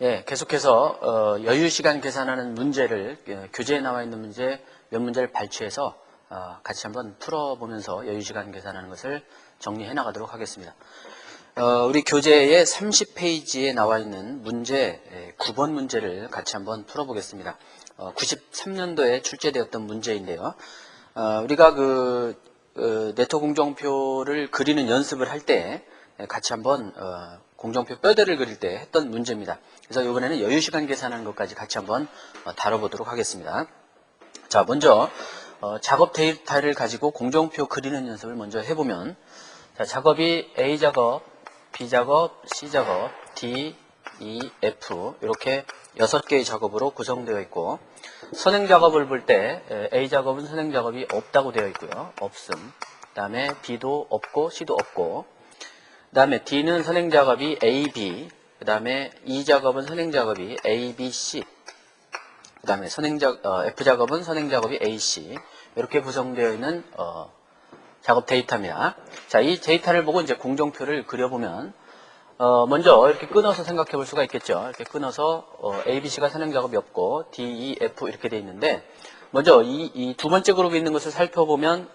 예, 계속해서 여유시간 계산하는 문제를 교재에 나와 있는 문제 몇 문제를 발췌해서 같이 한번 풀어보면서 여유시간 계산하는 것을 정리해 나가도록 하겠습니다. 우리 교재의 30페이지에 나와 있는 문제 9번 문제를 같이 한번 풀어보겠습니다. 93년도에 출제되었던 문제인데요. 우리가 네트 공정표를 그리는 연습을 할 때 같이 한번 공정표 뼈대를 그릴 때 했던 문제입니다. 그래서 이번에는 여유시간 계산하는 것까지 같이 한번 다뤄보도록 하겠습니다. 자, 먼저 작업 데이터를 가지고 공정표 그리는 연습을 먼저 해보면, 자, 작업이 A작업, B작업, C작업, D, E, F 이렇게 6개의 작업으로 구성되어 있고, 선행작업을 볼 때 A작업은 선행작업이 없다고 되어 있고요. 없음. 그 다음에 B도 없고 C도 없고, 그 다음에 D는 선행작업이 A, B, 그 다음에 E작업은 선행작업이 A, B, C, 그 다음에 F작업은 선행작업이 A, C 이렇게 구성되어 있는 작업 데이터입니다. 자, 이 데이터를 보고 이제 공정표를 그려보면 먼저 이렇게 끊어서 생각해 볼 수가 있겠죠. 이렇게 끊어서 A, B, C가 선행작업이 없고 D, E, F 이렇게 되어 있는데, 먼저 이 두 번째 그룹에 있는 것을 살펴보면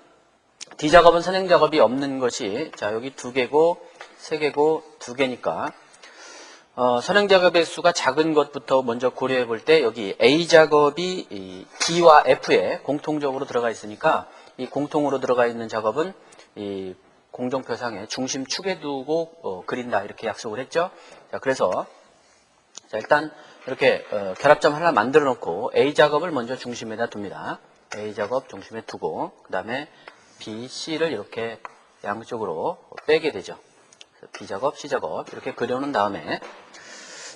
D작업은 선행작업이 없는 것이, 자, 여기 2개고 3개고 2개니까 선행작업의 수가 작은 것부터 먼저 고려해 볼 때, 여기 A작업이 이 D와 F에 공통적으로 들어가 있으니까 이 공통으로 들어가 있는 작업은 이 공정표상에 중심축에 두고 그린다 이렇게 약속을 했죠. 자, 그래서 자, 일단 이렇게 결합점 하나 만들어 놓고 A작업을 먼저 중심에다 둡니다. A작업 중심에 두고 그 다음에 B, C를 이렇게 양쪽으로 빼게 되죠. B작업, C작업 이렇게 그려놓은 다음에,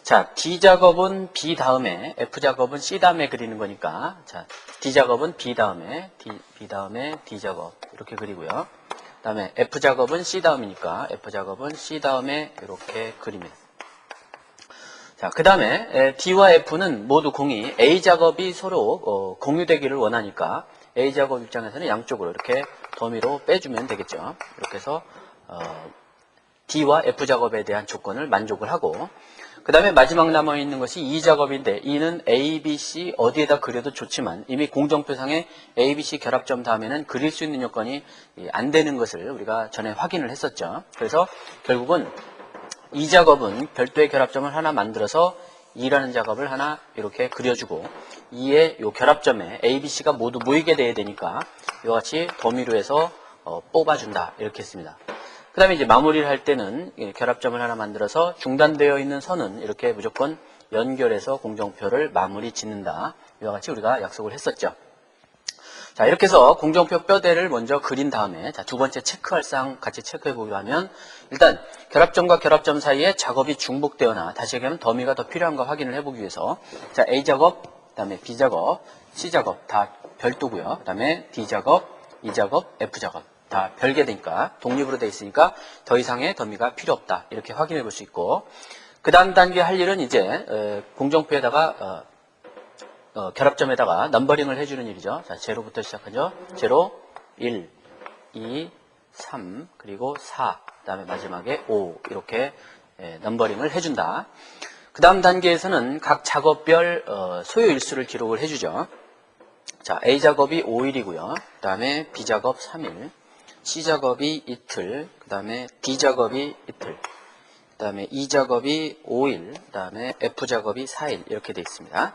자, D작업은 B 다음에 F작업은 C 다음에 그리는 거니까, 자, D작업은 B 다음에 D작업 이렇게 그리고요. 그 다음에 F작업은 C 다음이니까 F작업은 C 다음에 이렇게 그립니다. 자, 그 다음에 D와 F는 모두 공이 A작업이 서로 공유되기를 원하니까 A작업 입장에서는 양쪽으로 이렇게 더미로 빼주면 되겠죠. 이렇게 해서 D와 F작업에 대한 조건을 만족을 하고, 그 다음에 마지막 남아있는 것이 E작업인데, E는 A, B, C 어디에다 그려도 좋지만 이미 공정표상에 A, B, C 결합점 다음에는 그릴 수 있는 요건이 안 되는 것을 우리가 전에 확인을 했었죠. 그래서 결국은 E작업은 별도의 결합점을 하나 만들어서 E라는 작업을 하나 이렇게 그려주고, E의 요 결합점에 A, B, C가 모두 모이게 돼야 되니까 이와 같이 더미로 해서 뽑아준다 이렇게 했습니다. 그 다음에 이제 마무리를 할 때는 결합점을 하나 만들어서 중단되어 있는 선은 이렇게 무조건 연결해서 공정표를 마무리 짓는다. 이와 같이 우리가 약속을 했었죠. 자, 이렇게 해서 공정표 뼈대를 먼저 그린 다음에, 자, 두 번째 체크할 사항 같이 체크해 보기로 하면, 일단 결합점과 결합점 사이에 작업이 중복되거나, 다시 얘기하면 더미가 더 필요한가 확인을 해보기 위해서, 자, A작업, 그 다음에 B작업, C작업 다 별도고요. 그 다음에 D작업, E작업, F작업 다 별개되니까, 독립으로 되어 있으니까 더 이상의 더미가 필요 없다 이렇게 확인해 볼 수 있고, 그 다음 단계 할 일은 이제 공정표에다가 결합점에다가 넘버링을 해주는 일이죠. 자, 제로부터 시작하죠. 제로, 1, 2, 3, 그리고 4, 그 다음에 마지막에 5 이렇게 넘버링을 해준다. 그 다음 단계에서는 각 작업별 소요일수를 기록을 해주죠. 자, A작업이 5일이고요. 그 다음에 B작업 3일, C작업이 이틀, 그 다음에 D작업이 이틀, 그 다음에 E작업이 5일, 그 다음에 F작업이 4일 이렇게 되어 있습니다.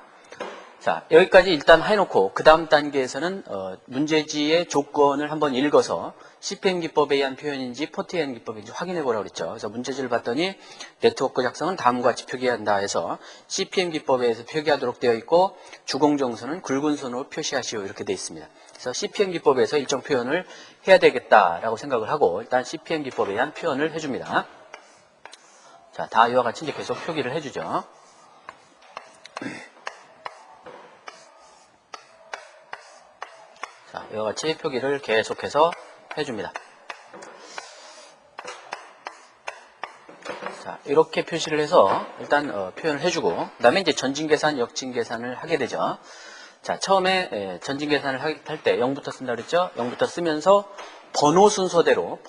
자, 여기까지 일단 해놓고 그 다음 단계에서는 문제지의 조건을 한번 읽어서 CPM 기법에 의한 표현인지 포트N 기법인지 확인해 보라고 그랬죠. 그래서 문제지를 봤더니 네트워크 작성은 다음과 같이 표기한다 해서 CPM 기법에 의해서 표기하도록 되어 있고, 주공정선은 굵은 선으로 표시하시오 이렇게 되어 있습니다. 그래서 CPM 기법에서 일정 표현을 해야 되겠다라고 생각을 하고 일단 CPM 기법에 의한 표현을 해줍니다. 자, 다 이와 같이 이제 계속 표기를 해주죠. 자, 이와 같이 표기를 계속해서 해줍니다. 자, 이렇게 표시를 해서 일단 표현을 해주고, 그 다음에 이제 전진계산, 역진계산을 하게 되죠. 자, 처음에 전진계산을 할 때 0부터 쓴다 그랬죠? 0부터 쓰면서 번호 순서대로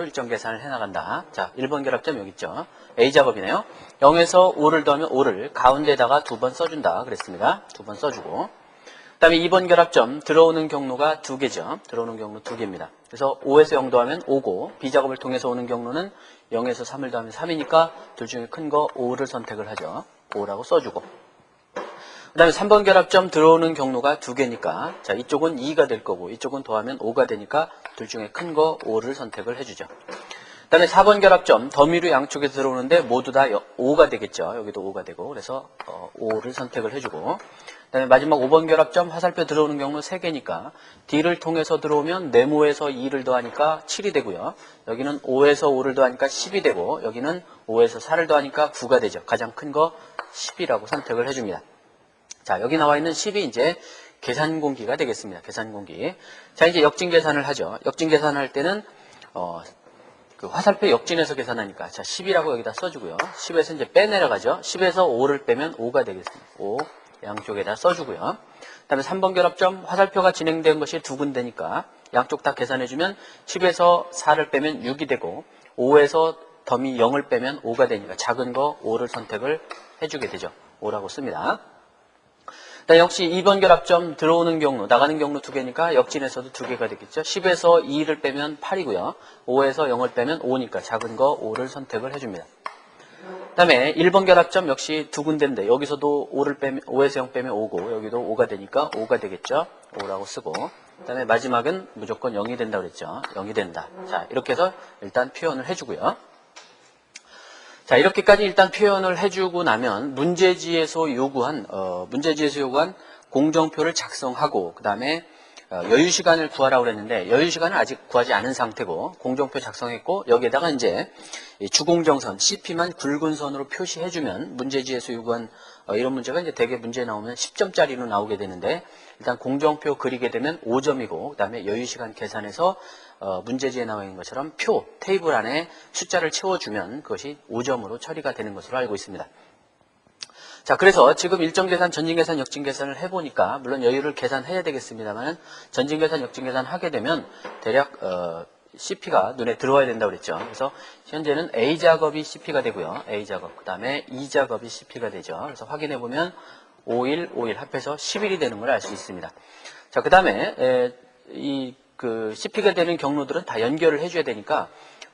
일정 계산을 해나간다. 자, 1번 결합점 여기 있죠. A 작업이네요. 0에서 5를 더하면 5를 가운데다가 2번 써준다 그랬습니다. 2번 써주고, 그 다음에 2번 결합점 들어오는 경로가 2개죠. 들어오는 경로 2개입니다. 그래서 5에서 0 더하면 5고, B 작업을 통해서 오는 경로는 0에서 3을 더하면 3이니까 둘 중에 큰 거 5를 선택을 하죠. 5라고 써주고, 그 다음에 3번 결합점 들어오는 경로가 2개니까, 자, 이쪽은 2가 될 거고 이쪽은 더하면 5가 되니까 둘 중에 큰 거 5를 선택을 해주죠. 그 다음에 4번 결합점 더미로 양쪽에 들어오는데 모두 다 5가 되겠죠. 여기도 5가 되고, 그래서 5를 선택을 해주고, 그 다음에 마지막 5번 결합점 화살표 들어오는 경로 3개니까 D를 통해서 들어오면 네모에서 2를 더하니까 7이 되고요. 여기는 5에서 5를 더하니까 10이 되고, 여기는 5에서 4를 더하니까 9가 되죠. 가장 큰 거 10이라고 선택을 해줍니다. 자, 여기 나와 있는 10이 이제 계산 공기가 되겠습니다. 계산 공기. 자, 이제 역진 계산을 하죠. 역진 계산을 할 때는 그 화살표 역진해서 계산하니까, 자, 10이라고 여기다 써주고요. 10에서 이제 빼내려가죠. 10에서 5를 빼면 5가 되겠습니다. 5 양쪽에다 써주고요. 그 다음에 3번 결합점 화살표가 진행된 것이 2군데니까 양쪽 다 계산해주면 10에서 4를 빼면 6이 되고, 5에서 더미 0을 빼면 5가 되니까 작은 거 5를 선택을 해주게 되죠. 5라고 씁니다. 역시 2번 결합점 들어오는 경로, 나가는 경로 2개니까 역진에서도 2개가 되겠죠. 10에서 2를 빼면 8이고요. 5에서 0을 빼면 5니까 작은 거 5를 선택을 해줍니다. 그 다음에 1번 결합점 역시 2군데인데 여기서도 5에서 0 빼면 5고 여기도 5가 되니까 5가 되겠죠. 5라고 쓰고, 그 다음에 마지막은 무조건 0이 된다고 그랬죠. 0이 된다. 자, 이렇게 해서 일단 표현을 해주고요. 자, 이렇게까지 일단 표현을 해주고 나면 문제지에서 요구한 공정표를 작성하고, 그 다음에 여유시간을 구하라고 그랬는데 여유시간은 아직 구하지 않은 상태고 공정표 작성했고, 여기에다가 이제 주공정선 CP만 굵은 선으로 표시해주면 문제지에서 요구한 이런 문제가 이제 대개 문제에 나오면 10점짜리로 나오게 되는데, 일단 공정표 그리게 되면 5점이고, 그 다음에 여유시간 계산해서 문제지에 나와 있는 것처럼 테이블 안에 숫자를 채워주면 그것이 5점으로 처리가 되는 것으로 알고 있습니다. 자, 그래서 지금 일정 계산, 전진 계산, 역진 계산을 해보니까 물론 여유를 계산해야 되겠습니다만 전진 계산, 역진 계산 하게 되면 대략 CP가 눈에 들어와야 된다고 그랬죠. 그래서 현재는 A 작업이 CP가 되고요. A 작업, 그 다음에 E 작업이 CP가 되죠. 그래서 확인해 보면 5일, 5일 합해서 10일이 되는 걸 알 수 있습니다. 자, 그 다음에 CP가 되는 경로들은 다 연결을 해줘야 되니까,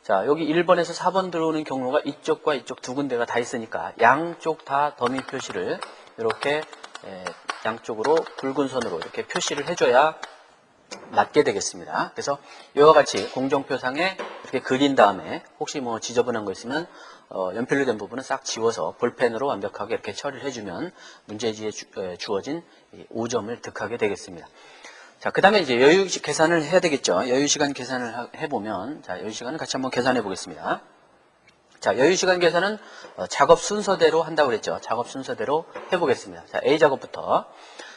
자, 여기 1번에서 4번 들어오는 경로가 이쪽과 이쪽 2군데가 다 있으니까 양쪽 다 더미 표시를 이렇게 양쪽으로 굵은 선으로 이렇게 표시를 해줘야 맞게 되겠습니다. 그래서 이와 같이 공정표상에 이렇게 그린 다음에 혹시 뭐 지저분한 거 있으면 연필로 된 부분은 싹 지워서 볼펜으로 완벽하게 이렇게 처리를 해주면 문제지에 주어진 5점을 득하게 되겠습니다. 자, 그 다음에 이제 여유 계산을 해야 되겠죠. 여유 시간 계산을 해보면, 자, 여유 시간을 같이 한번 계산해 보겠습니다. 자, 여유 시간 계산은 작업 순서대로 한다고 그랬죠. 작업 순서대로 해보겠습니다. 자, A 작업부터.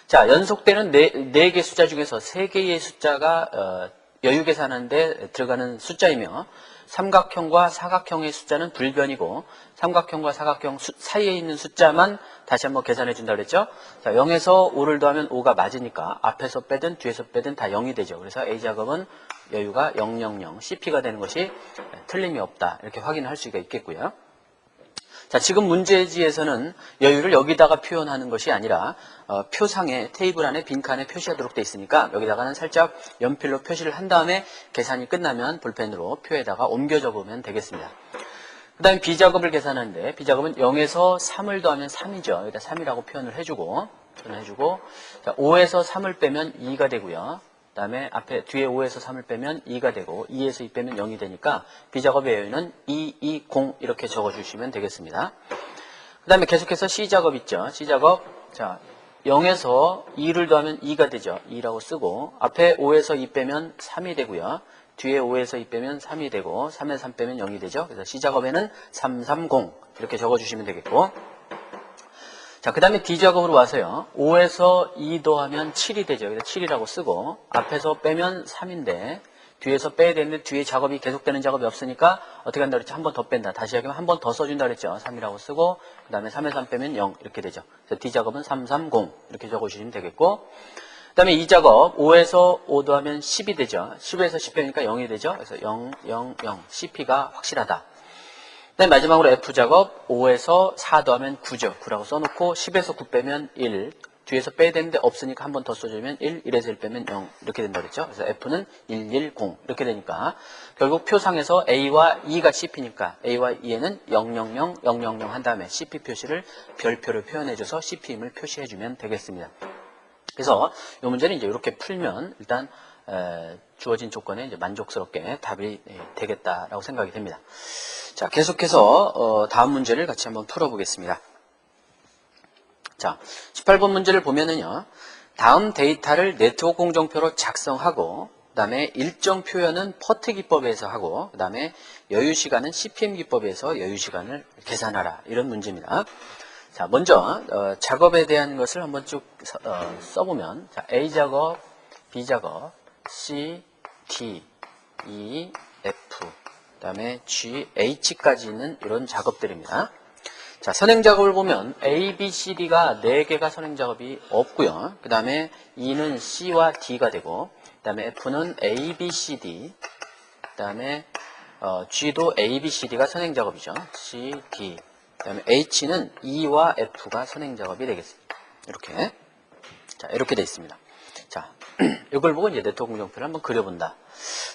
자, 연속되는 4개 숫자 중에서 3개의 숫자가 여유 계산하는데 들어가는 숫자이며, 삼각형과 사각형의 숫자는 불변이고 삼각형과 사각형 사이에 있는 숫자만 다시 한번 계산해 준다 그랬죠. 자, 0에서 5를 더하면 5가 맞으니까 앞에서 빼든 뒤에서 빼든 다 0이 되죠. 그래서 A 작업은 여유가 000 CP가 되는 것이 틀림이 없다, 이렇게 확인할 수가 있겠고요. 자, 지금 문제지에서는 여유를 여기다가 표현하는 것이 아니라 표상에, 테이블 안에 빈칸에 표시하도록 되어 있으니까 여기다가는 살짝 연필로 표시를 한 다음에 계산이 끝나면 볼펜으로 표에다가 옮겨 적으면 되겠습니다. 그 다음에 B작업을 계산하는데 B작업은 0에서 3을 더하면 3이죠. 여기다 3이라고 표현을 해주고 자, 5에서 3을 빼면 2가 되고요. 그 다음에 뒤에 5에서 3을 빼면 2가 되고 2에서 2 빼면 0이 되니까 B작업의 여유는 2, 2, 0 이렇게 적어주시면 되겠습니다. 그 다음에 계속해서 C작업 있죠. C작업, 자, 0에서 2를 더하면 2가 되죠. 2라고 쓰고 앞에 5에서 2 빼면 3이 되고요. 뒤에 5에서 2 빼면 3이 되고 3에서 3 빼면 0이 되죠. 그래서 C작업에는 330 이렇게 적어주시면 되겠고, 자, 그 다음에 D작업으로 와서요. 5에서 2 더하면 7이 되죠. 그래서 7이라고 쓰고 앞에서 빼면 3인데 뒤에서 빼야 되는데 뒤에 작업이 계속되는 작업이 없으니까 어떻게 한다 그랬죠? 한 번 더 뺀다. 다시 하면 한 번 더 써준다 그랬죠. 3이라고 쓰고 그 다음에 3에서 3 빼면 0 이렇게 되죠. 그래서 D작업은 330 이렇게 적어주시면 되겠고, 그 다음에 이 작업 5에서 5 더하면 10이 되죠. 10에서 10 빼니까 0이 되죠. 그래서 0, 0, 0. CP가 확실하다. 그다음에 마지막으로 F 작업 5에서 4 더하면 9죠. 9라고 써놓고 10에서 9 빼면 1. 뒤에서 빼야 되는데 없으니까 한 번 더 써주면 1, 1에서 1 빼면 0 이렇게 된다 그랬죠. 그래서 F는 1, 1, 0 이렇게 되니까 결국 표상에서 A와 E가 CP니까 A와 E에는 0, 0, 0, 0, 0, 0 한 다음에 CP 표시를 별표로 표현해줘서 CP임을 표시해주면 되겠습니다. 그래서 이 문제는 이제 이렇게 풀면 일단 주어진 조건에 이제 만족스럽게 답이 되겠다라고 생각이 됩니다. 자, 계속해서 다음 문제를 같이 한번 풀어보겠습니다. 자, 18번 문제를 보면은요. 다음 데이터를 네트워크 공정표로 작성하고 그 다음에 일정 표현은 퍼트 기법에서 하고 그 다음에 여유시간은 CPM 기법에서 여유시간을 계산하라. 이런 문제입니다. 자, 먼저 작업에 대한 것을 한번 쭉 써보면 자, A 작업, B 작업, C, D, E, F, 그 다음에 G, H까지 있는 이런 작업들입니다. 자, 선행 작업을 보면 A, B, C, D가 4개가 선행 작업이 없고요. 그 다음에 E는 C와 D가 되고 그 다음에 F는 A, B, C, D 그 다음에 G도 A, B, C, D가 선행 작업이죠. C, D 그 다음에 H는 E와 F가 선행 작업이 되겠습니다. 이렇게 자, 이렇게 되어 있습니다. 자, 이걸 보고 이제 네트워크 공정표를 한번 그려본다.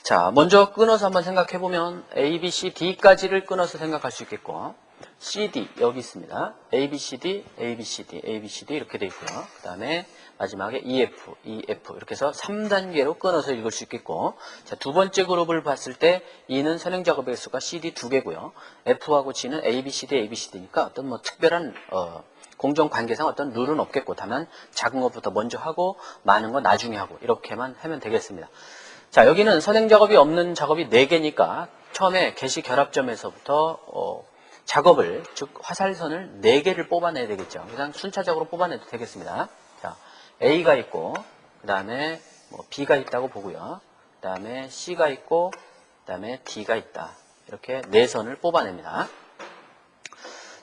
자, 먼저 끊어서 한번 생각해보면 A, B, C, D까지를 끊어서 생각할 수 있겠고 CD 여기 있습니다. A, B, C, D, A, B, C, D, A, B, C, D 이렇게 되어 있고요. 그 다음에 마지막에 EF, EF 이렇게 해서 3단계로 끊어서 읽을 수 있겠고 자, 두 번째 그룹을 봤을 때 E는 선행 작업의 수가 CD 2개고요. F하고 G는 A, B, C, D, A, B, C, D니까 어떤 뭐 특별한 공정 관계상 어떤 룰은 없겠고 다만 작은 것부터 먼저 하고 많은 거 나중에 하고 이렇게만 하면 되겠습니다. 자, 여기는 선행 작업이 없는 작업이 4개니까 처음에 개시 결합점에서부터 작업을, 즉 화살선을 4개를 뽑아내야 되겠죠. 그냥 순차적으로 뽑아내도 되겠습니다. 자, A가 있고 그 다음에 B가 있다고 보고요. 그 다음에 C가 있고 그 다음에 D가 있다. 이렇게 4선을 뽑아냅니다.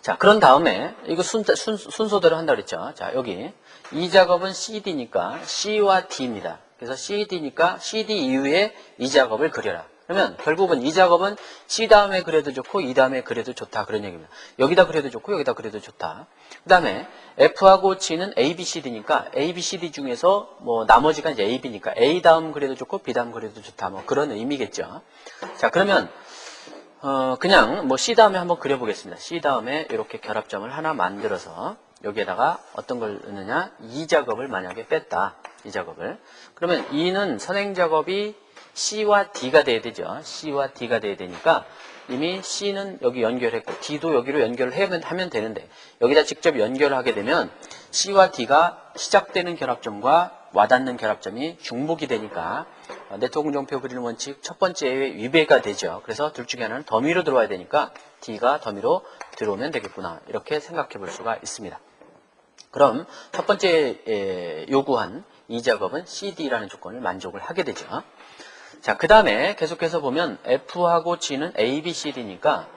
자, 그런 다음에 이거 순서대로 한다 그랬죠. 자, 여기 이 작업은 CD니까 C와 D입니다. 그래서 CD니까 CD 이후에 이 작업을 그려라. 그러면 결국은 이 작업은 C 다음에 그려도 좋고 E 다음에 그려도 좋다 그런 얘기입니다. 여기다 그려도 좋고 여기다 그려도 좋다. 그 다음에 F하고 G는 A, B, C, D니까 A, B, C, D 중에서 나머지가 이제 A, B니까 A 다음 그려도 좋고 B 다음 그려도 좋다. 그런 의미겠죠. 자, 그러면 그냥 C 다음에 한번 그려보겠습니다. C 다음에 이렇게 결합점을 하나 만들어서 여기에다가 어떤 걸 넣느냐? 이 작업을 만약에 뺐다. 이 작업을. 그러면 E는 선행 작업이 C와 D가 돼야 되죠. C와 D가 돼야 되니까 이미 C는 여기 연결했고 D도 여기로 연결을 하면 되는데 여기다 직접 연결을 하게 되면 C와 D가 시작되는 결합점과 와닿는 결합점이 중복이 되니까 네트워크 공정표 그리는 원칙 첫 번째에 위배가 되죠. 그래서 둘 중에 하나는 더미로 들어와야 되니까 D가 더미로 들어오면 되겠구나. 이렇게 생각해 볼 수가 있습니다. 그럼 첫 번째 요구한 이 작업은 CD라는 조건을 만족을 하게 되죠. 자, 그 다음에 계속해서 보면 F하고 G는 A, B, C, D니까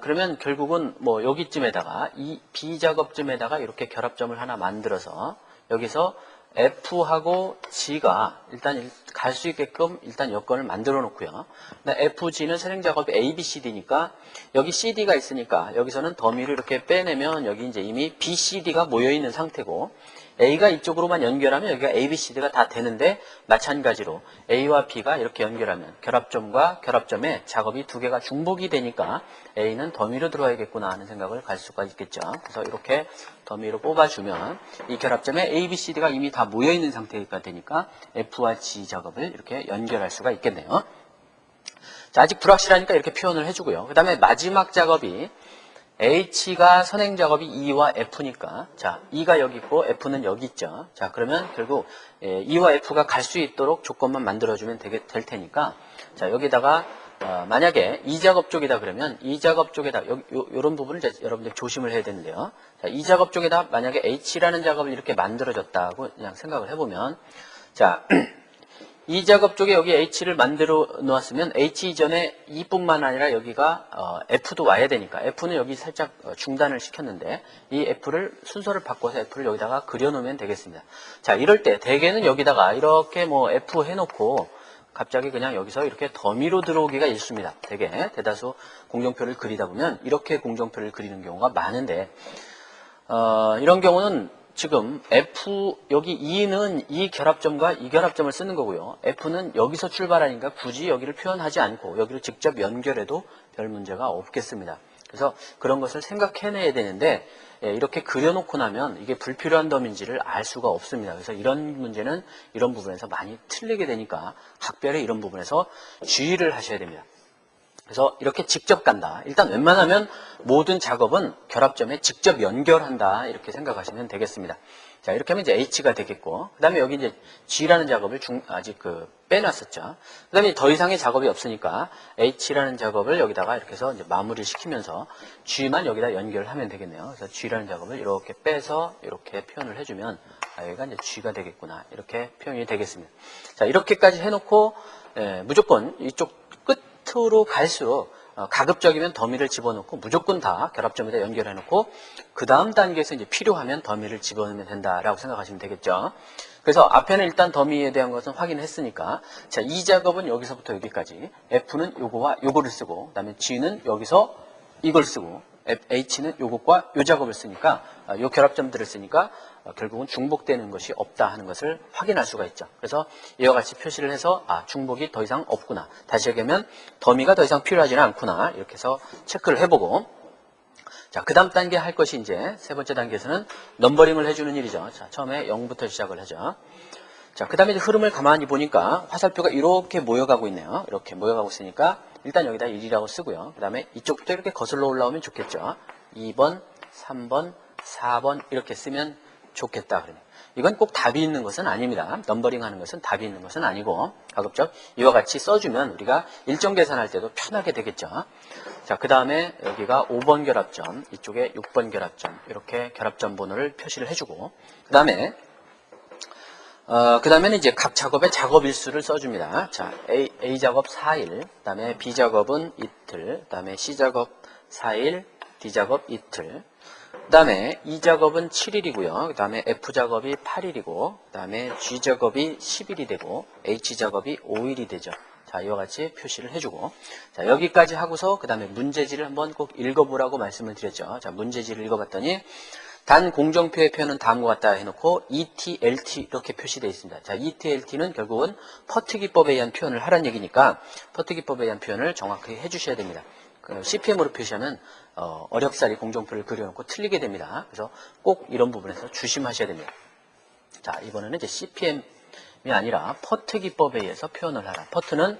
그러면 결국은 여기쯤에다가 이 B 작업쯤에다가 이렇게 결합점을 하나 만들어서 여기서 F하고 G가 일단 갈 수 있게끔 일단 여건을 만들어 놓고요. FG는 선행 작업이 A, B, C, D니까 여기 CD가 있으니까 여기서는 더미를 이렇게 빼내면 여기 이제 이미 B, C, D가 모여 있는 상태고 A가 이쪽으로만 연결하면 여기가 A, B, C, D가 다 되는데 마찬가지로 A와 B가 이렇게 연결하면 결합점과 결합점에 작업이 2개가 중복이 되니까 A는 더미로 들어와야겠구나 하는 생각을 갈 수가 있겠죠. 그래서 이렇게 더미로 뽑아주면 이 결합점에 A, B, C, D가 이미 다 모여있는 상태가 되니까 F와 G 작업을 이렇게 연결할 수가 있겠네요. 자, 아직 불확실하니까 이렇게 표현을 해주고요. 그 다음에 마지막 작업이 H가 선행 작업이 E와 F니까 자, E가 여기 있고 F는 여기 있죠. 자, 그러면 결국 E와 F가 갈 수 있도록 조건만 만들어주면 될 테니까 자, 여기다가 만약에 이 작업 쪽이다 그러면 이 작업 쪽에다 요런 부분을 여러분들 조심을 해야 되는데요. 자, 이 작업 쪽에다 만약에 H라는 작업을 이렇게 만들어졌다고 그냥 생각을 해보면 자, 이 작업 쪽에 여기 H를 만들어 놓았으면 H 이전에 E뿐만 아니라 여기가 F도 와야 되니까 F는 여기 살짝 중단을 시켰는데 이 F를 순서를 바꿔서 F를 여기다가 그려놓으면 되겠습니다. 자, 이럴 때 대개는 여기다가 이렇게 뭐 F 해놓고 갑자기 그냥 여기서 이렇게 더미로 들어오기가 일쑤입니다. 대개 대다수 공정표를 그리다 보면 이렇게 공정표를 그리는 경우가 많은데 이런 경우는 지금 F 여기 E는 이 결합점과 이 결합점을 쓰는 거고요. F는 여기서 출발하니까 굳이 여기를 표현하지 않고 여기를 직접 연결해도 별 문제가 없겠습니다. 그래서 그런 것을 생각해내야 되는데 이렇게 그려놓고 나면 이게 불필요한 덤인지를 알 수가 없습니다. 그래서 이런 문제는 이런 부분에서 많이 틀리게 되니까 각별히 이런 부분에서 주의를 하셔야 됩니다. 그래서 이렇게 직접 간다. 일단 웬만하면 모든 작업은 결합점에 직접 연결한다. 이렇게 생각하시면 되겠습니다. 자, 이렇게 하면 이제 H가 되겠고, 그 다음에 여기 이제 G라는 작업을 아직 빼놨었죠. 그 다음에 더 이상의 작업이 없으니까 H라는 작업을 여기다가 이렇게 해서 이제 마무리 시키면서 G만 여기다 연결하면 되겠네요. 그래서 G라는 작업을 이렇게 빼서 이렇게 표현을 해주면, 여기가 이제 G가 되겠구나. 이렇게 표현이 되겠습니다. 자, 이렇게까지 해놓고, 무조건 이쪽 끝으로 갈수록 가급적이면 더미를 집어넣고 무조건 다 결합점에다 연결해놓고 그 다음 단계에서 이제 필요하면 더미를 집어넣으면 된다라고 생각하시면 되겠죠. 그래서 앞에는 일단 더미에 대한 것은 확인했으니까 자, 이 작업은 여기서부터 여기까지 F는 요거와 요거를 쓰고 그 다음에 G는 여기서 이걸 쓰고 H는 요것과 요 작업을 쓰니까 요 결합점들을 쓰니까 결국은 중복되는 것이 없다 하는 것을 확인할 수가 있죠. 그래서 이와 같이 표시를 해서 중복이 더 이상 없구나. 다시 얘기하면 더미가 더 이상 필요하지는 않구나. 이렇게 해서 체크를 해보고 자, 그 다음 단계 할 것이 이제 세 번째 단계에서는 넘버링을 해주는 일이죠. 자, 처음에 0부터 시작을 하죠. 자, 그 다음에 이제 흐름을 가만히 보니까 화살표가 이렇게 모여가고 있네요. 이렇게 모여가고 있으니까 일단 여기다 1이라고 쓰고요. 그 다음에 이쪽부터 이렇게 거슬러 올라오면 좋겠죠. 2번, 3번, 4번 이렇게 쓰면 좋겠다. 그러면 이건 꼭 답이 있는 것은 아닙니다. 넘버링 하는 것은 답이 있는 것은 아니고 가급적 이와 같이 써주면 우리가 일정 계산할 때도 편하게 되겠죠. 자, 그 다음에 여기가 5번 결합점, 이쪽에 6번 결합점 이렇게 결합점 번호를 표시를 해주고 그 다음에는 이제 각 작업의 작업 일수를 써줍니다. 자, A 작업 4일, 그 다음에 B 작업은 이틀, 그 다음에 C 작업 4일, D 작업 이틀, 그 다음에 E 작업은 7일이고요. 그 다음에 F 작업이 8일이고, 그 다음에 G 작업이 10일이 되고, H 작업이 5일이 되죠. 자, 이와 같이 표시를 해주고, 자, 여기까지 하고서 그 다음에 문제지를 한번 꼭 읽어보라고 말씀을 드렸죠. 자, 문제지를 읽어봤더니, 단 공정표의 표현은 다음과 같다 해놓고 ETLT 이렇게 표시되어 있습니다. 자, ETLT는 결국은 퍼트 기법에 의한 표현을 하라는 얘기니까 퍼트 기법에 의한 표현을 정확하게 해주셔야 됩니다. CPM으로 표시하면 어렵사리 공정표를 그려놓고 틀리게 됩니다. 그래서 꼭 이런 부분에서 조심하셔야 됩니다. 자, 이번에는 이제 CPM이 아니라 퍼트 기법에 의해서 표현을 하라. 퍼트는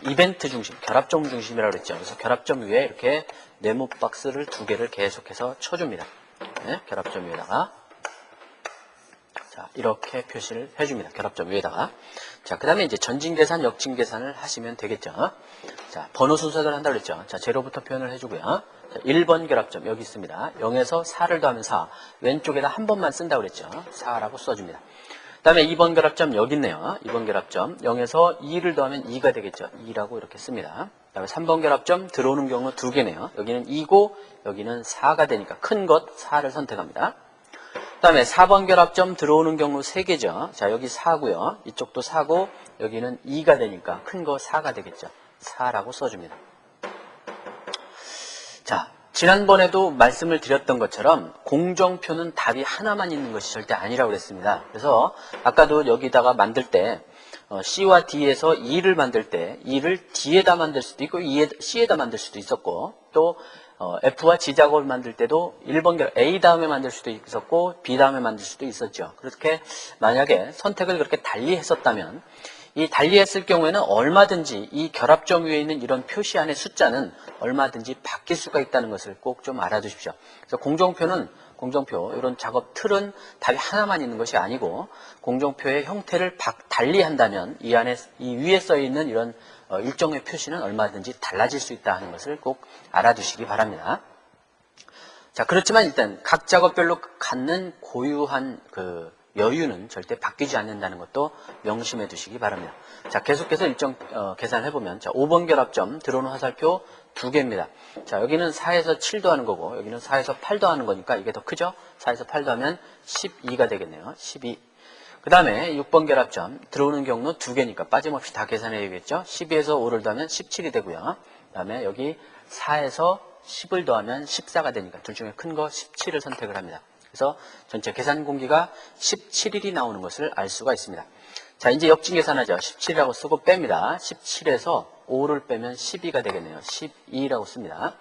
이벤트 중심, 결합점 중심이라고 그랬죠. 그래서 결합점 위에 이렇게 네모 박스를 2개를 계속해서 쳐줍니다. 네, 결합점 위에다가 자, 이렇게 표시를 해줍니다. 결합점 위에다가. 자, 그 다음에 이제 전진 계산, 역진 계산을 하시면 되겠죠. 자, 번호 순서대로 한다고 그랬죠. 자, 제로부터 표현을 해주고요. 자, 1번 결합점 여기 있습니다. 0에서 4를 더하면 4. 왼쪽에다 한 번만 쓴다고 그랬죠. 4라고 써줍니다. 그 다음에 2번 결합점 여기 있네요. 2번 결합점 0에서 2를 더하면 2가 되겠죠. 2라고 이렇게 씁니다. 그 다음에 3번 결합점 들어오는 경우 2개네요. 여기는 2고 여기는 4가 되니까 큰 것 4를 선택합니다. 그 다음에 4번 결합점 들어오는 경우 3개죠. 자, 여기 4고요. 이쪽도 4고 여기는 2가 되니까 큰 거 4가 되겠죠. 4라고 써줍니다. 자, 지난번에도 말씀을 드렸던 것처럼 공정표는 답이 하나만 있는 것이 절대 아니라고 그랬습니다. 그래서 아까도 여기다가 만들 때 C와 D에서 2를 만들 때 2를 D에다 만들 수도 있고 C에다 만들 수도 있었고 또 F와 G 작업을 만들 때도 1번 결 A 다음에 만들 수도 있었고 B 다음에 만들 수도 있었죠. 그렇게 만약에 선택을 그렇게 달리 했었다면 이 달리 했을 경우에는 얼마든지 이 결합점 위에 있는 이런 표시 안의 숫자는 얼마든지 바뀔 수가 있다는 것을 꼭 좀 알아두십시오. 그래서 공정표 이런 작업 틀은 답이 하나만 있는 것이 아니고 공정표의 형태를 달리 한다면 이 위에 써 있는 이런 일정의 표시는 얼마든지 달라질 수 있다 하는 것을 꼭 알아두시기 바랍니다. 자, 그렇지만 일단 각 작업별로 갖는 고유한 여유는 절대 바뀌지 않는다는 것도 명심해 두시기 바랍니다. 자, 계속해서 일정 계산을 해보면, 자, 5번 결합점 들어오는 화살표 2개입니다. 자, 여기는 4에서 7 더하는 거고, 여기는 4에서 8 더하는 거니까 이게 더 크죠? 4에서 8 더하면 12가 되겠네요. 12. 그 다음에 6번 결합점 들어오는 경로 2개니까 빠짐없이 다 계산해야겠죠? 12에서 5를 더하면 17이 되고요. 그 다음에 여기 4에서 10을 더하면 14가 되니까 둘 중에 큰 거 17을 선택을 합니다. 그래서 전체 계산 공기가 17일이 나오는 것을 알 수가 있습니다. 자, 이제 역진 계산하죠. 17이라고 쓰고 뺍니다. 17에서 5를 빼면 12가 되겠네요. 12라고 씁니다.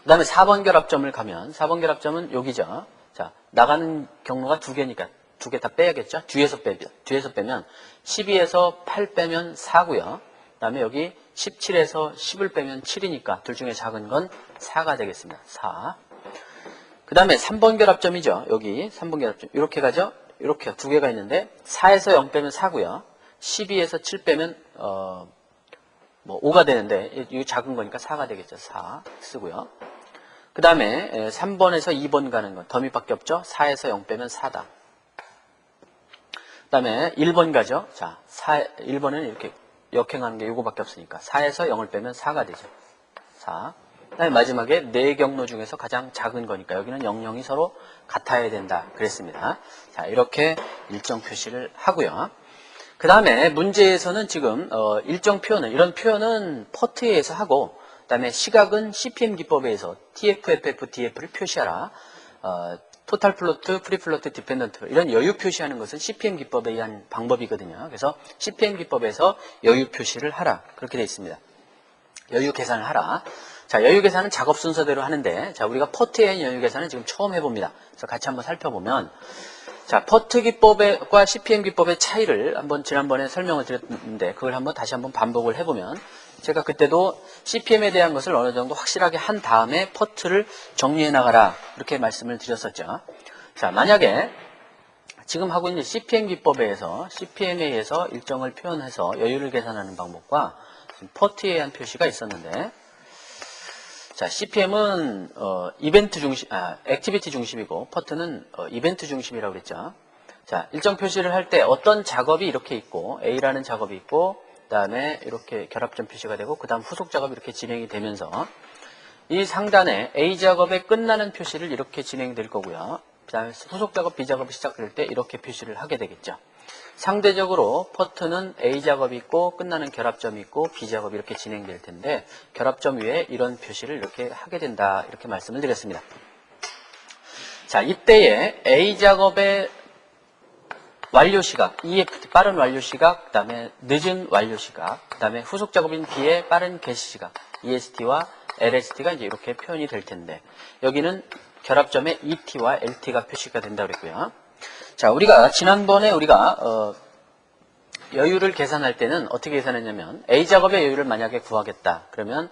그 다음에 4번 결합점을 가면 4번 결합점은 여기죠. 자, 나가는 경로가 2개니까 2개 다 빼야겠죠. 뒤에서 빼면 12에서 8 빼면 4고요. 그 다음에 여기 17에서 10을 빼면 7이니까 둘 중에 작은 건 4가 되겠습니다. 4. 그 다음에 3번 결합점이죠. 여기 3번 결합점 이렇게 가죠. 이렇게 2개가 있는데 4에서 0 빼면 4고요. 12에서 7 빼면 5가 되는데 이거 작은 거니까 4가 되겠죠. 4 쓰고요. 그 다음에 3번에서 2번 가는 건 더미밖에 없죠. 4에서 0 빼면 4다. 그 다음에 1번 가죠. 자, 1번은 이렇게 역행하는 게 요거밖에 없으니까 4에서 0을 빼면 4가 되죠. 4. 그 다음에 마지막에 4경로 중에서 가장 작은 거니까 여기는 0,0이 서로 같아야 된다 그랬습니다. 자, 이렇게 일정 표시를 하고요. 그 다음에 문제에서는 지금 일정 표현은 이런 표현은 퍼트에 의해서 하고 그 다음에 시각은 CPM 기법에 의해서 TF, FF, DF를 표시하라. 토탈 플로트, 프리 플로트, 디펜던트 이런 여유 표시하는 것은 CPM 기법에 의한 방법이거든요. 그래서 CPM 기법에서 여유 표시를 하라 그렇게 되어 있습니다. 여유 계산을 하라. 자, 여유 계산은 작업 순서대로 하는데 자, 우리가 퍼트에 의한 여유 계산은 지금 처음 해봅니다. 그래서 같이 한번 살펴보면 자, 퍼트 기법과 CPM 기법의 차이를 한번 지난번에 설명을 드렸는데 그걸 한번 다시 한번 반복을 해보면 제가 그때도 CPM에 대한 것을 어느 정도 확실하게 한 다음에 퍼트를 정리해 나가라 이렇게 말씀을 드렸었죠. 자, 만약에 지금 하고 있는 CPM 기법에 의해서 CPM에 의해서 일정을 표현해서 여유를 계산하는 방법과 퍼트에 의한 표시가 있었는데 자, CPM은 이벤트 중심, 액티비티 중심이고 퍼트는 이벤트 중심이라고 그랬죠. 자, 일정 표시를 할 때 어떤 작업이 이렇게 있고 A라는 작업이 있고 그 다음에 이렇게 결합점 표시가 되고 그 다음 후속 작업이 이렇게 진행이 되면서 이 상단에 A 작업의 끝나는 표시를 이렇게 진행될 거고요. 그 다음에 후속 작업 B 작업이 시작될 때 이렇게 표시를 하게 되겠죠. 상대적으로 퍼트는 A 작업이 있고 끝나는 결합점이 있고 B 작업이 이렇게 진행될 텐데 결합점 위에 이런 표시를 이렇게 하게 된다 이렇게 말씀을 드렸습니다. 자, 이때에 A 작업의 완료 시각, EFT 빠른 완료 시각, 그 다음에 늦은 완료 시각, 그 다음에 후속 작업인 B의 빠른 개시 시각, EST와 LST가 이제 이렇게 표현이 될 텐데 여기는 결합점에 ET와 LT가 표시가 된다고 그랬고요. 자, 우리가 지난번에 여유를 계산할 때는 어떻게 계산했냐면 A 작업의 여유를 만약에 구하겠다. 그러면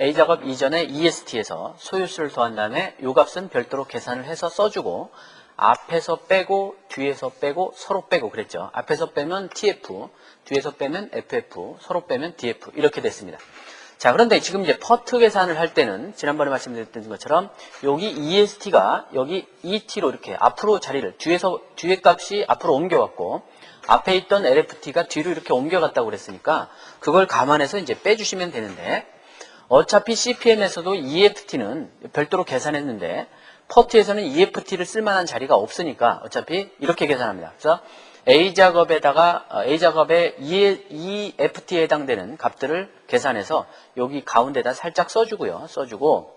A 작업 이전에 EST에서 소요수를 더한 다음에 요 값은 별도로 계산을 해서 써주고 앞에서 빼고 뒤에서 빼고 서로 빼고 그랬죠. 앞에서 빼면 TF, 뒤에서 빼면 FF, 서로 빼면 DF 이렇게 됐습니다. 자, 그런데 지금 이제 퍼트 계산을 할 때는 지난번에 말씀드렸던 것처럼 여기 EST가 여기 ET로 이렇게 앞으로 자리를 뒤에 값이 앞으로 옮겨갔고 앞에 있던 LFT가 뒤로 이렇게 옮겨갔다고 그랬으니까 그걸 감안해서 이제 빼주시면 되는데 어차피 CPM에서도 EFT는 별도로 계산했는데 퍼트에서는 EFT를 쓸만한 자리가 없으니까 어차피 이렇게 계산합니다. 그래서 A 작업의 EFT에 해당되는 값들을 계산해서 여기 가운데다 살짝 써주고요. 써주고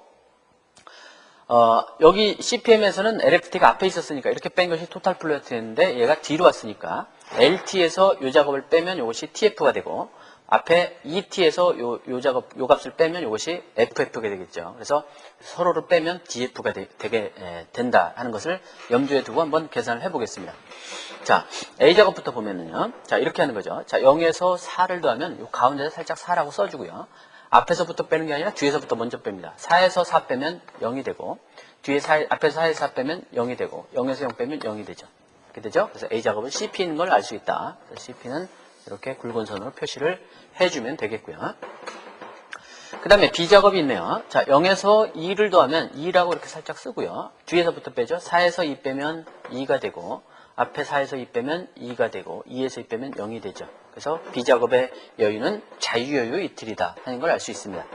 여기 CPM에서는 LFT가 앞에 있었으니까 이렇게 뺀 것이 토탈 플로트였는데 얘가 뒤로 왔으니까 LT에서 이 작업을 빼면 이것이 TF가 되고 앞에 ET에서 요 값을 빼면 이것이 FF가 되겠죠. 그래서 서로를 빼면 DF가 되게 된다 하는 것을 염두에 두고 한번 계산을 해보겠습니다. 자, A 작업부터 보면은요. 자, 이렇게 하는 거죠. 자, 0에서 4를 더하면 요 가운데서 살짝 4라고 써주고요. 앞에서부터 빼는 게 아니라 뒤에서부터 먼저 뺍니다. 4에서 4 빼면 0이 되고 앞에서 4에서 4 빼면 0이 되고 0에서 0 빼면 0이 되죠. 이렇게 되죠. 그래서 A 작업은 CP인 걸 알 수 있다. 그래서 CP는 이렇게 굵은 선으로 표시를 해주면 되겠고요. 그 그 다음에 B작업이 있네요. 자, 0에서 2를 더하면 2라고 이렇게 살짝 쓰고요. 뒤에서부터 빼죠. 4에서 2 빼면 2가 되고, 앞에 4에서 2 빼면 2가 되고, 2에서 2 빼면 0이 되죠. 그래서 B작업의 여유는 자유여유 이틀이다 하는 걸 알 수 있습니다.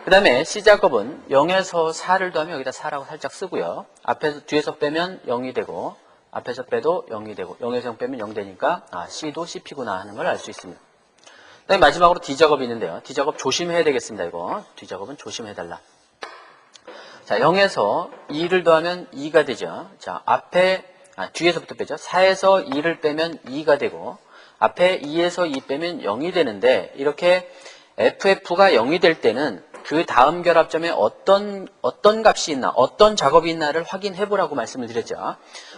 그 다음에 C작업은 0에서 4를 더하면 여기다 4라고 살짝 쓰고요. 뒤에서 빼면 0이 되고, 앞에서 빼도 0이 되고, 0에서 0 빼면 0 되니까, C도 CP구나 하는 걸 알 수 있습니다. 그 다음에 마지막으로 D작업이 있는데요. D작업 조심해야 되겠습니다, 이거. D작업은 조심해달라. 자, 0에서 2를 더하면 2가 되죠. 자, 뒤에서부터 빼죠. 4에서 2를 빼면 2가 되고, 앞에 2에서 2 빼면 0이 되는데, 이렇게 FF가 0이 될 때는 그 다음 결합점에 어떤 값이 있나, 어떤 작업이 있나를 확인해 보라고 말씀을 드렸죠.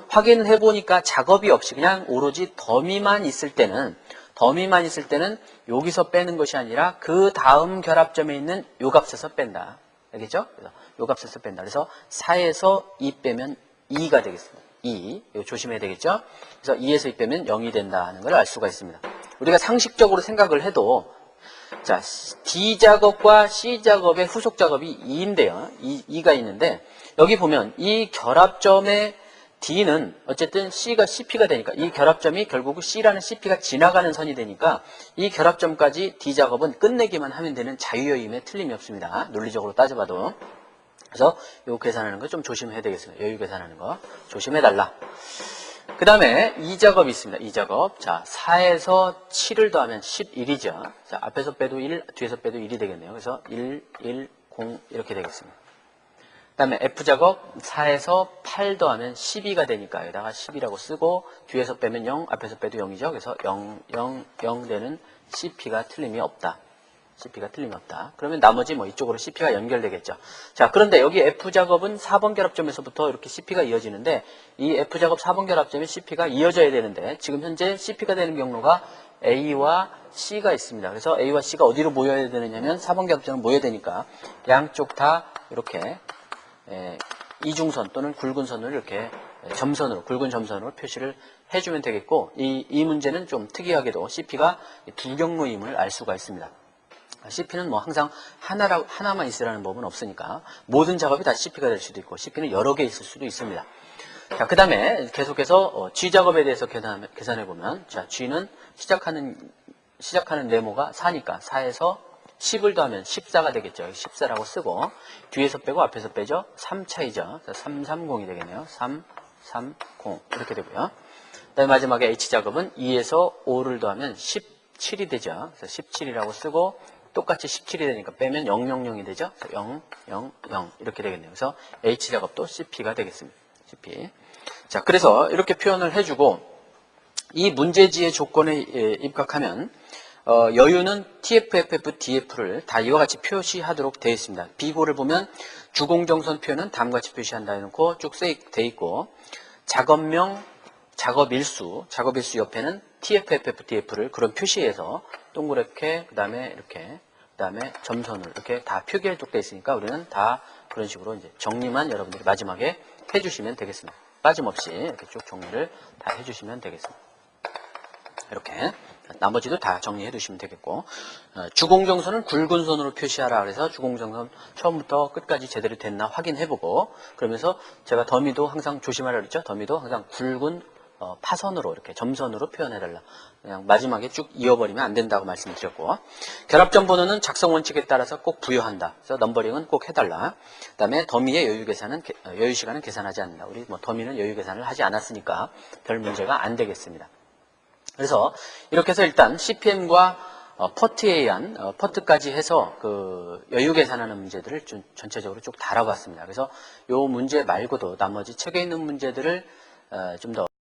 확인해 보니까 작업이 없이 그냥 오로지 더미만 있을 때는 여기서 빼는 것이 아니라 그 다음 결합점에 있는 요 값에서 뺀다. 알겠죠? 요 값에서 뺀다. 그래서 4에서 2 빼면 2가 되겠습니다. 2. 이거 조심해야 되겠죠? 그래서 2에서 2 빼면 0이 된다는 걸 알 수가 있습니다. 우리가 상식적으로 생각을 해도 자, D작업과 C작업의 후속작업이 2인데요. 2가 있는데 여기 보면 이 결합점의 D는 어쨌든 C가 CP가 되니까 이 결합점이 결국 C라는 CP가 지나가는 선이 되니까 이 결합점까지 D작업은 끝내기만 하면 되는 자유여유임에 틀림이 없습니다. 논리적으로 따져봐도. 그래서 요 계산하는 거 좀 조심해야 되겠습니다. 여유 계산하는 거 조심해달라. 그 다음에 E작업이 있습니다. E작업. 자, 4에서 7을 더하면 11이죠. 자, 앞에서 빼도 1, 뒤에서 빼도 1이 되겠네요. 그래서 1, 1, 0 이렇게 되겠습니다. 그 다음에 F작업 4에서 8 더하면 12가 되니까 여기다가 10이라고 쓰고 뒤에서 빼면 0, 앞에서 빼도 0이죠. 그래서 0, 0, 0 되는 CP가 틀림이 없다. CP가 틀림이 없다. 그러면 나머지 이쪽으로 CP가 연결되겠죠. 자, 그런데 여기 F작업은 4번 결합점에서부터 이렇게 CP가 이어지는데 이 F작업 4번 결합점에 CP가 이어져야 되는데 지금 현재 CP가 되는 경로가 A와 C가 있습니다. 그래서 A와 C가 어디로 모여야 되느냐면 4번 결합점으로 모여야 되니까 양쪽 다 이렇게 이중선 또는 굵은 선을 이렇게 굵은 점선으로 표시를 해주면 되겠고 이 문제는 좀 특이하게도 CP가 두 경로임을 알 수가 있습니다. CP는 항상 하나만 있으라는 법은 없으니까 모든 작업이 다 CP가 될 수도 있고 CP는 여러 개 있을 수도 있습니다. 자, 그 다음에 계속해서 G작업에 대해서 계산해 보면 자, G는 시작하는 네모가 4니까 4에서 10을 더하면 14가 되겠죠. 14라고 쓰고 뒤에서 빼고 앞에서 빼죠. 3 차이죠. 330이 되겠네요. 330 이렇게 되고요. 그 다음에 마지막에 H작업은 2에서 5를 더하면 17이 되죠. 그래서 17이라고 쓰고 똑같이 17이 되니까 빼면 000이 되죠. 0, 0, 0 이렇게 되겠네요. 그래서 H작업도 CP가 되겠습니다. CP. 자, 그래서 이렇게 표현을 해주고 이 문제지의 조건에 입각하면 여유는 TF, FF, DF를 다 이와 같이 표시하도록 되어 있습니다. 비고를 보면 주공정선 표현은 다음과 같이 표시한다 해놓고 쭉 되어 있고 작업명, 작업일수 옆에는 TF, FF, DF를 그런 표시해서 동그랗게 그 다음에 점선을 이렇게 다 표기해두게 되어 있으니까 우리는 다 그런 식으로 이제 정리만 여러분들이 마지막에 해주시면 되겠습니다. 빠짐없이 이렇게 쭉 정리를 다 해주시면 되겠습니다. 이렇게 나머지도 다 정리해 두시면 되겠고 주공정선은 굵은 선으로 표시하라 그래서 주공정선 처음부터 끝까지 제대로 됐나 확인해보고 그러면서 제가 더미도 항상 조심하라 그랬죠. 더미도 항상 굵은 파선으로 이렇게 점선으로 표현해달라. 그냥 마지막에 쭉 이어버리면 안 된다고 말씀드렸고 결합점 번호는 작성 원칙에 따라서 꼭 부여한다. 그래서 넘버링은 꼭 해달라. 그 다음에 더미의 여유 시간은 계산하지 않는다. 우리 더미는 여유 계산을 하지 않았으니까 별 문제가 안 되겠습니다. 그래서 이렇게 해서 일단 CPM과 퍼트에 의한 퍼트까지 해서 그 여유 계산하는 문제들을 좀 전체적으로 쭉 다뤄봤습니다. 그래서 이 문제 말고도 나머지 책에 있는 문제들을 좀 더